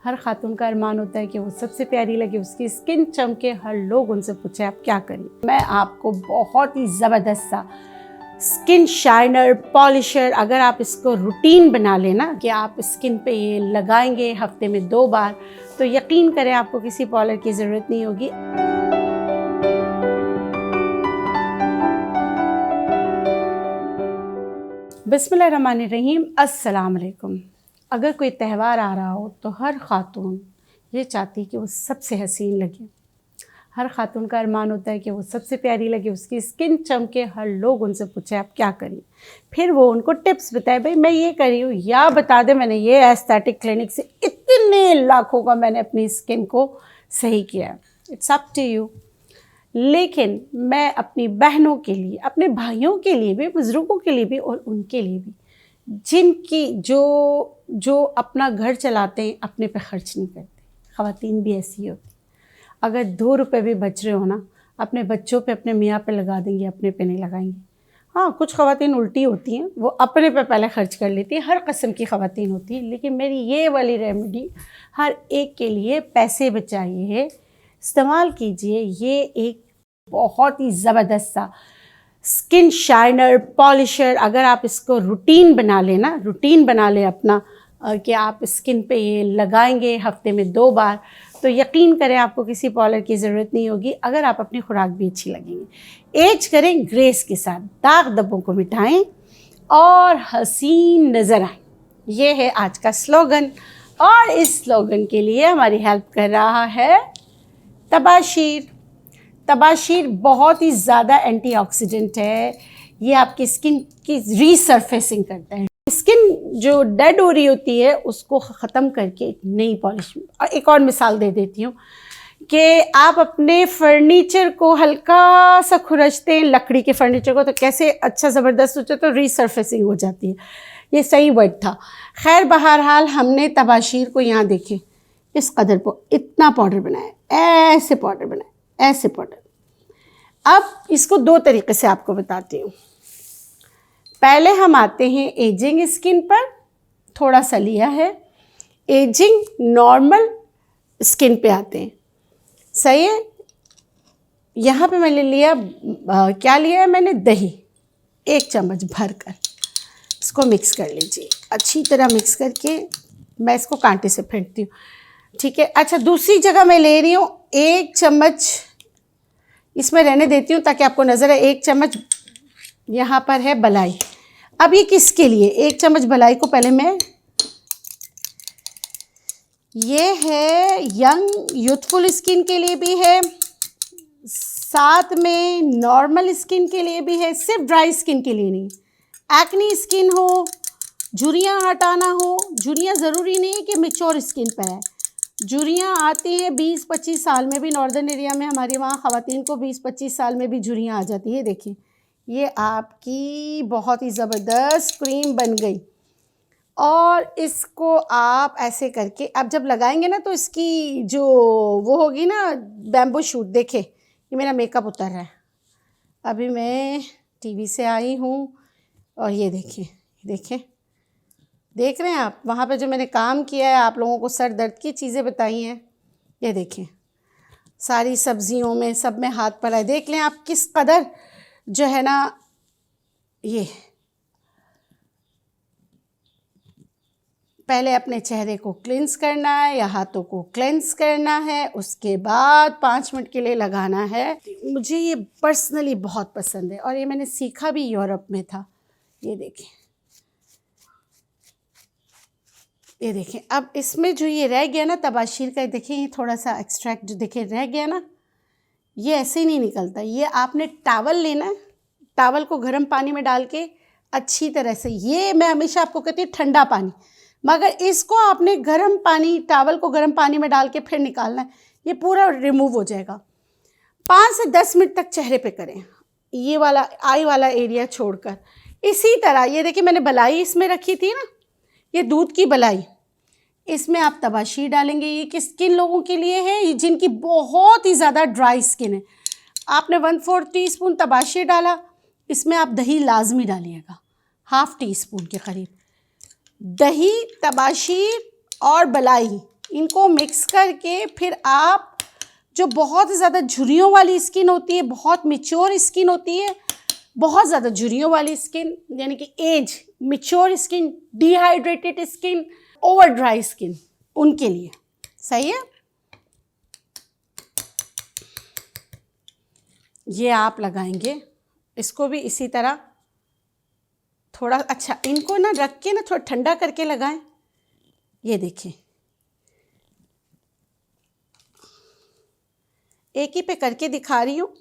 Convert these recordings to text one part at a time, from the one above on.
हर खातून का अरमान होता है कि वो सबसे प्यारी लगे, उसकी स्किन चमके, हर लोग उनसे पूछे आप क्या करें। मैं आपको बहुत ही ज़बरदस्त सा स्किन शाइनर पॉलिशर, अगर आप इसको रूटीन बना लेना कि आप स्किन पे ये लगाएंगे हफ्ते में 2 बार, तो यकीन करें आपको किसी पाउडर की ज़रूरत नहीं होगी। बिस्मिल्लाहिर्रहमानिर्रहीम, अस्सलाम वालेकुम। अगर कोई त्यौहार आ रहा हो तो हर ख़ातून ये चाहती कि वो सबसे हसीन लगे। हर ख़ातून का अरमान होता है कि वो सबसे प्यारी लगे, उसकी स्किन चमके, हर लोग उनसे पूछे आप क्या करें। फिर वो उनको टिप्स बताए, भाई मैं ये करी हूँ, या बता दे मैंने ये एस्थेटिक क्लिनिक से इतने लाखों का मैंने अपनी स्किन को सही किया है। It's up to you. लेकिन मैं अपनी बहनों के लिए, अपने भाइयों के लिए भी, बुज़ुर्गों के लिए भी और उनके लिए भी जिनकी जो अपना घर चलाते हैं, अपने पे खर्च नहीं करते। ख़वातीन भी ऐसी होती, अगर 2 रुपए भी बच रहे हो ना, अपने बच्चों पे, अपने मियाँ पे लगा देंगी, अपने पे नहीं लगाएंगी। हाँ, कुछ ख़वातीन उल्टी होती हैं, वो अपने पे पहले खर्च कर लेती हैं। हर किस्म की ख़वातीन होती हैं, लेकिन मेरी ये वाली रेमेडी हर एक के लिए पैसे बचाइए, इस्तेमाल कीजिए। ये एक बहुत ही ज़बरदस्त सा स्किन शाइनर पॉलिशर, अगर आप इसको रूटीन बना लेना, रूटीन बना लें अपना कि आप स्किन पे ये लगाएंगे हफ्ते में 2 बार, तो यकीन करें आपको किसी पाउडर की ज़रूरत नहीं होगी। अगर आप अपनी खुराक भी अच्छी लगेंगी। एज करें ग्रेस के साथ, दाग धब्बों को मिटाएं और हसीन नज़र आएं। ये है आज का स्लोगन, और इस स्लोगन के लिए हमारी हेल्प कर रहा है तबाशीर। तबाशीर बहुत ही ज़्यादा एंटीऑक्सीडेंट है। ये आपकी स्किन की रीसर्फेसिंग करता है। स्किन जो डेड हो रही होती है उसको ख़त्म करके एक नई पॉलिश। और एक और मिसाल दे देती हूँ कि आप अपने फर्नीचर को हल्का सा खुरचते हैं, लकड़ी के फर्नीचर को, तो कैसे अच्छा ज़बरदस्त हो जाता है, तो रीसर्फेसिंग हो जाती है। ये सही वर्ड था। खैर, बहरहाल हमने तबाशीर को यहाँ देखे इस कदर को इतना पाउडर बनाया, ऐसे पाउडर बनाया, ऐसे पाउडर। अब इसको 2 तरीके से आपको बताती हूँ। पहले हम आते हैं एजिंग स्किन पर, थोड़ा सा लिया है। एजिंग नॉर्मल स्किन पे आते हैं, सही है। यहाँ पे मैंने लिया क्या लिया है मैंने, दही 1 चम्मच भर कर इसको मिक्स कर लीजिए। अच्छी तरह मिक्स करके मैं इसको कांटे से फेंटती हूँ, ठीक है। अच्छा, दूसरी जगह मैं ले रही हूँ 1 चम्मच, इसमें रहने देती हूँ ताकि आपको नज़र आए। 1 चम्मच यहाँ पर है बलाई। अब ये किसके लिए, 1 चम्मच बलाई को पहले मैं, ये है यंग यूथफुल स्किन के लिए भी है, साथ में नॉर्मल स्किन के लिए भी है, सिर्फ ड्राई स्किन के लिए नहीं। एक्नी स्किन हो, झुर्रियाँ हटाना हो, झुर्रियाँ ज़रूरी नहीं है कि मैच्योर स्किन पर है। झुर्रियाँ आती हैं 20-25 साल में भी। नॉर्दर्न एरिया में हमारे वहाँ ख़वातीन को 20-25 साल में भी झुर्रियाँ आ जाती है। देखिए, ये आपकी बहुत ही ज़बरदस्त क्रीम बन गई। और इसको आप ऐसे करके अब जब लगाएंगे ना, तो इसकी जो वो होगी ना, बैम्बू शूट। देखे, ये मेरा मेकअप उतर रहा है, अभी मैं टीवी से आई हूँ, और ये देखिए, देखिए, देख रहे हैं आप, वहाँ पे जो मैंने काम किया है, आप लोगों को सर दर्द की चीज़ें बताई हैं। ये देखें, सारी सब्जियों में, सब में हाथ पर आए। देख लें आप किस कदर जो है ना, ये पहले अपने चेहरे को क्लेंस करना है या हाथों को क्लेंस करना है, उसके बाद 5 मिनट के लिए लगाना है। मुझे ये पर्सनली बहुत पसंद है, और ये मैंने सीखा भी यूरोप में था। ये देखें, ये देखें। अब इसमें जो ये रह गया ना तबाशीर का, देखें ये थोड़ा सा एक्सट्रैक्ट जो देखें रह गया ना, ये ऐसे ही नहीं निकलता। ये आपने टावल लेना है, टावल को गर्म पानी में डाल के अच्छी तरह से, ये मैं हमेशा आपको कहती हूँ ठंडा पानी, मगर इसको आपने गर्म पानी, टावल को गर्म पानी में डाल के फिर निकालना है, ये पूरा रिमूव हो जाएगा। 5 से 10 मिनट तक चेहरे पे करें, ये वाला आई वाला एरिया छोड़कर। इसी तरह ये देखिए, मैंने बलाई इसमें रखी थी ना, ये दूध की बलाई, इसमें आप तबाशीर डालेंगे। ये किस किन लोगों के लिए है, जिनकी बहुत ही ज़्यादा ड्राई स्किन है। आपने 1/4 टीस्पून तबाशीर डाला, इसमें आप दही लाजमी डालिएगा, 1/2 टीस्पून के करीब। दही, तबाशीर और बलाई, इनको मिक्स करके फिर आप जो बहुत ज़्यादा झुर्रियों वाली स्किन होती है, बहुत मैच्योर स्किन होती है, बहुत ज़्यादा झुर्रियों वाली स्किन यानी कि age mature skin, dehydrated skin, over dry skin, उनके लिए सही है। ये आप लगाएंगे, इसको भी इसी तरह थोड़ा अच्छा इनको ना रख के ना थोड़ा ठंडा करके लगाएं। ये देखिए एक ही पे करके दिखा रही हूँ,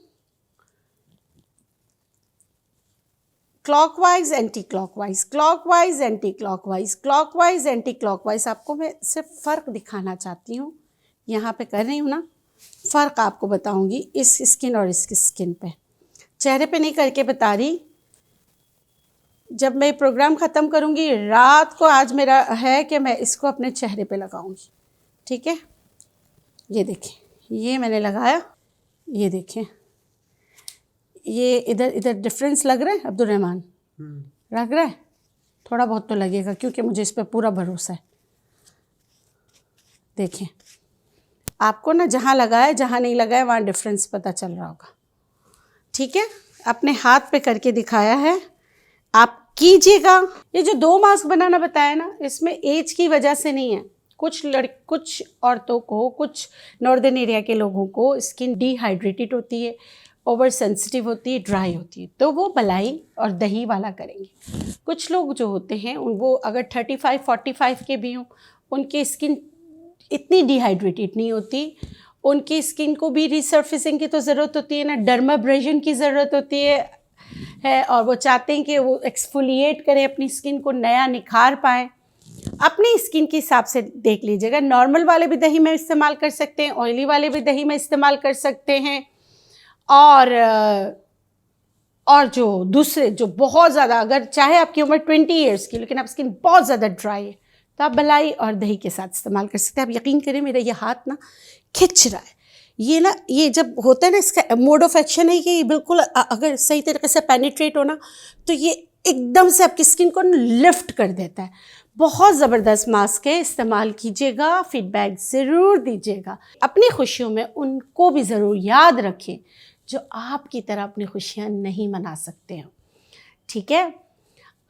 clockwise anti clockwise, clockwise anti clockwise, clockwise anti clockwise. आपको मैं सिर्फ फ़र्क दिखाना चाहती हूँ, यहाँ पे कर रही हूँ ना, फ़र्क आपको बताऊँगी इस स्किन और इस स्किन पे, चेहरे पे नहीं करके बता रही। जब मैं प्रोग्राम ख़त्म करूँगी रात को, आज मेरा है कि मैं इसको अपने चेहरे पे लगाऊँगी, ठीक है। ये देखें, ये मैंने लगाया, ये देखें, ये इधर इधर डिफरेंस लग रहा है अब्दुल रहमान? लग रहा है? थोड़ा बहुत तो लगेगा क्योंकि मुझे इस पर पूरा भरोसा है। देखें, आपको ना जहाँ लगा है जहाँ नहीं लगा है वहाँ डिफरेंस पता चल रहा होगा, ठीक है। अपने हाथ पे करके दिखाया है, आप कीजिएगा। ये जो 2 मास्क बनाना बताया ना, इसमें एज की वजह से नहीं है। कुछ औरतों को, कुछ नॉर्दर्न एरिया के लोगों को स्किन डिहाइड्रेटेड होती है, ओवर सेंसिटिव होती है, ड्राई होती है, तो वो मलाई और दही वाला करेंगे। कुछ लोग जो होते हैं वो अगर 35-45 के भी हों, उनकी स्किन इतनी डिहाइड्रेटेड नहीं होती, उनकी स्किन को भी रिसर्फेसिंग की तो ज़रूरत होती है ना, डर्माब्रेशन की ज़रूरत होती है और वो चाहते हैं कि वो एक्सफोलिएट करें अपनी स्किन को, नया निखार पाएँ। अपनी स्किन के हिसाब से देख लीजिएगा। नॉर्मल वाले भी दही में इस्तेमाल कर सकते हैं, ऑयली वाले भी दही में इस्तेमाल कर सकते हैं, और जो दूसरे जो बहुत ज़्यादा, अगर चाहे आपकी उम्र 20 ईयर्स की लेकिन आप स्किन बहुत ज़्यादा ड्राई है, तो आप मलाई और दही के साथ इस्तेमाल कर सकते हैं। आप यकीन करें मेरा ये हाथ ना खिंच रहा है, ये ना, ये जब होता है ना, इसका मोड ऑफ एक्शन है कि बिल्कुल अगर सही तरीके से पेनिट्रेट हो ना, तो ये एकदम से आपकी स्किन को लिफ्ट कर देता है। बहुत ज़बरदस्त मास्क है, इस्तेमाल कीजिएगा, फीडबैक ज़रूर दीजिएगा। अपनी खुशियों में उनको भी ज़रूर याद रखें जो आपकी तरह अपनी खुशियाँ नहीं मना सकते हैं, ठीक है।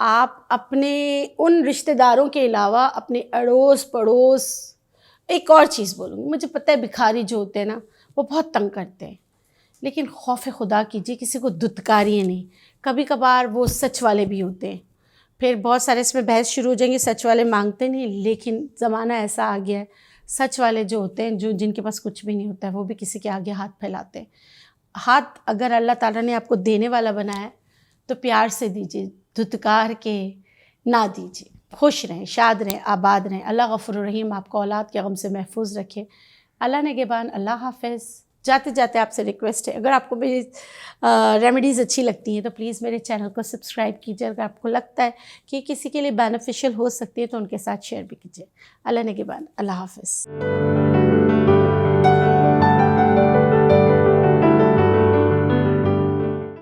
आप अपने उन रिश्तेदारों के अलावा अपने अड़ोस पड़ोस, एक और चीज़ बोलूँगी, मुझे पता है भिखारी जो होते हैं ना वो बहुत तंग करते हैं, लेकिन खौफ खुदा कीजिए, किसी को धुतकारिए नहीं। कभी कभार वो सच वाले भी होते हैं, फिर बहुत सारे इसमें बहस शुरू हो जाएंगे, सच वाले मांगते नहीं, लेकिन ज़माना ऐसा आ गया है, सच वाले जो होते हैं, जो जिनके पास कुछ भी नहीं होता है, वो भी किसी के आगे हाथ फैलाते हैं। हाथ अगर अल्लाह ताला ने आपको देने वाला बनाया है तो प्यार से दीजिए, धुतकार के ना दीजिए। खुश रहें, शाद रहें, आबाद रहें। अल्लाह गफूर रहीम आपको औलाद के गम से महफूज रखे। अल्लाह निगहबान। अल्लाह हाफ़िज़। जाते जाते आपसे रिक्वेस्ट है, अगर आपको मेरी रेमेडीज़ अच्छी लगती हैं तो प्लीज़ मेरे चैनल को सब्सक्राइब कीजिए। अगर आपको लगता है कि किसी के लिए बेनिफिशियल हो सकती है तो उनके साथ शेयर भी कीजिए। अल्लाह निगहबान। अल्लाह हाफ़िज़।